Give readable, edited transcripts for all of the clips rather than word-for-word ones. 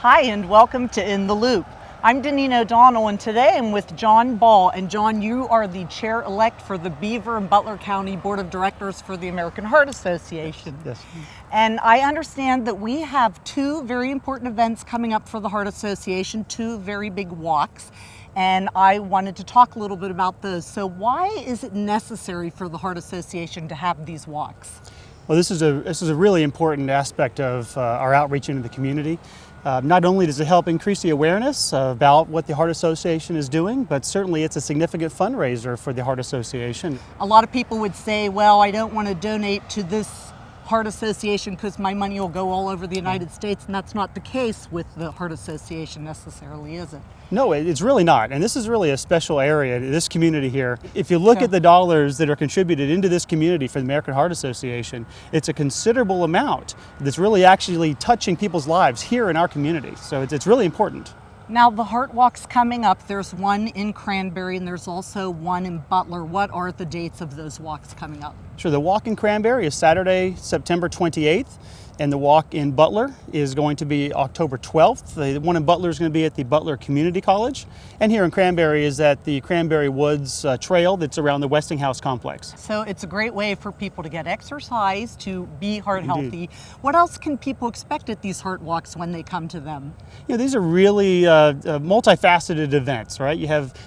Hi, and welcome to In the Loop. I'm Daneen O'Donnell, and today I'm with John Ball. And John, you are the chair-elect for the Beaver and Butler County Board of Directors for the American Heart Association. Yes. And I understand that we have two very important events coming up for the Heart Association, two very big walks. And I wanted to talk a little bit about those. So why is it necessary for the Heart Association to have these walks? Well, this is a really important aspect of our outreach into the community. Not only does it help increase the awareness about what the Heart Association is doing, but certainly it's a significant fundraiser for the Heart Association. A lot of people would say, well, I don't want to donate to this Heart Association because my money will go all over the United States, and that's not the case with the Heart Association necessarily, is it? No, it's really not. And this is really a special area, this community here. If you look at the dollars that are contributed into this community for the American Heart Association, it's a considerable amount that's really actually touching people's lives here in our community. So it's really important. Now, the Heart Walk's coming up. There's one in Cranberry and there's also one in Butler. What are the dates of those walks coming up? Sure, the walk in Cranberry is Saturday, September 28th. And the walk in Butler is going to be October 12th. The one in Butler is going to be at the Butler Community College. And here in Cranberry is at the Cranberry Woods Trail that's around the Westinghouse complex. So it's a great way for people to get exercise, to be heart healthy. What else can people expect at these heart walks when they come to them? You know, these are really multifaceted events, right?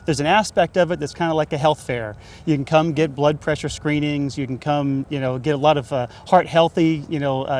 There's an aspect of it that's kind of like a health fair. You can come get blood pressure screenings. You can come, get a lot of heart healthy,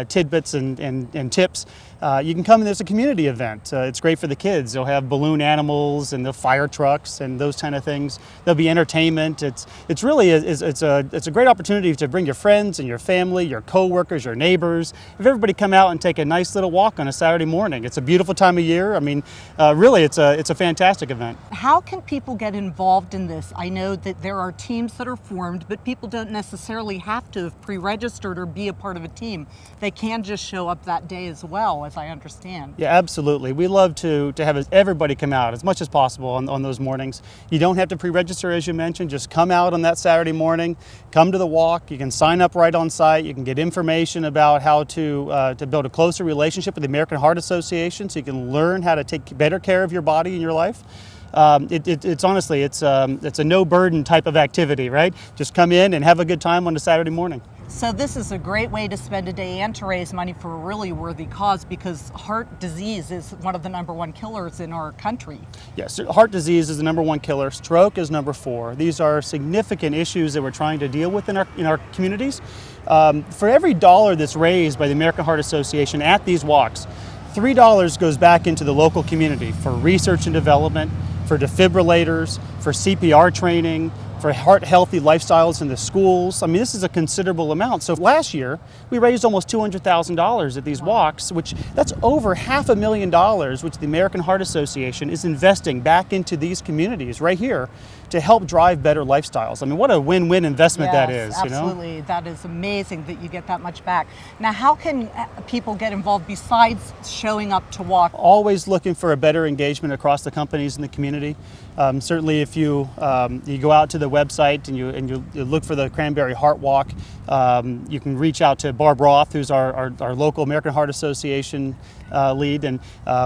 tidbits and tips. You can come and there's a community event. It's great for the kids. They'll have balloon animals and the fire trucks and those kind of things. There'll be entertainment. It's really it's a great opportunity to bring your friends and your family, your coworkers, your neighbors. If everybody come out and take a nice little walk on a Saturday morning, it's a beautiful time of year. I mean, really, it's a fantastic event. How can people get involved in this? I know that there are teams that are formed, but people don't necessarily have to have pre-registered or be a part of a team. They can just show up that day as well, as I understand. Yeah, absolutely. We love to have everybody come out as much as possible on those mornings. You don't have to pre-register, as you mentioned. Just come out on that Saturday morning, come to the walk. You can sign up right on site. You can get information about how to build a closer relationship with the American Heart Association, so you can learn how to take better care of your body and your life. It's honestly, it's a no burden type of activity, right? Just come in and have a good time on a Saturday morning. So this is a great way to spend a day and to raise money for a really worthy cause, because heart disease is one of the #1 killers in our country. Yes, heart disease is the #1 killer. Stroke is number 4. These are significant issues that we're trying to deal with in our communities. For every dollar that's raised by the American Heart Association at these walks, $3 goes back into the local community for research and development, for defibrillators, for CPR training, for heart healthy lifestyles in the schools. I mean, this is a considerable amount. So last year, we raised almost $200,000 at these walks, that's over $500,000, which the American Heart Association is investing back into these communities right here to help drive better lifestyles. I mean, what a win-win investment that is, absolutely. That is amazing that you get that much back. Now, how can people get involved besides showing up to walk? Always looking for a better engagement across the companies in the community. Certainly, if you go out to the website and you look for the Cranberry Heart Walk, you can reach out to Barb Roth, who's our local American Heart Association lead, and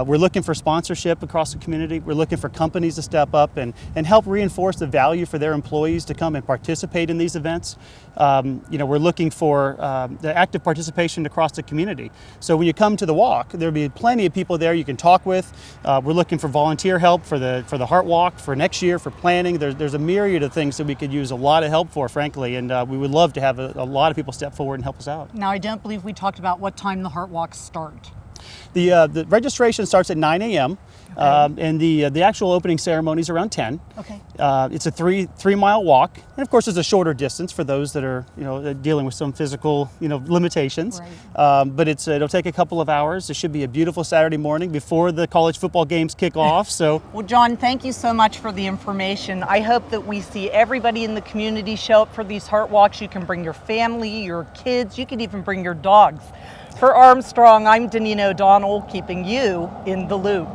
we're looking for sponsorship across the community. We're looking for companies to step up and help reinforce the value for their employees to come and participate in these events. We're looking for the active participation across the community. So when you come to the walk, there'll be plenty of people there you can talk with. We're looking for volunteer help for the Heart Walk for next year, for planning. There's a myriad of things that we could use a lot of help for, frankly, and we would love to have a lot of people step forward and help us out. Now, I don't believe we talked about what time the Heart Walks start. The registration starts at 9 a.m. And the actual opening ceremony is around 10. Okay. It's a three-mile walk, and of course, there's a shorter distance for those that are dealing with some physical limitations. Right. But it'll take a couple of hours. It should be a beautiful Saturday morning before the college football games kick off. So. Well, John, thank you so much for the information. I hope that we see everybody in the community show up for these heart walks. You can bring your family, your kids. You can even bring your dogs. For Armstrong, I'm Daneen O'Donnell, keeping you in the loop.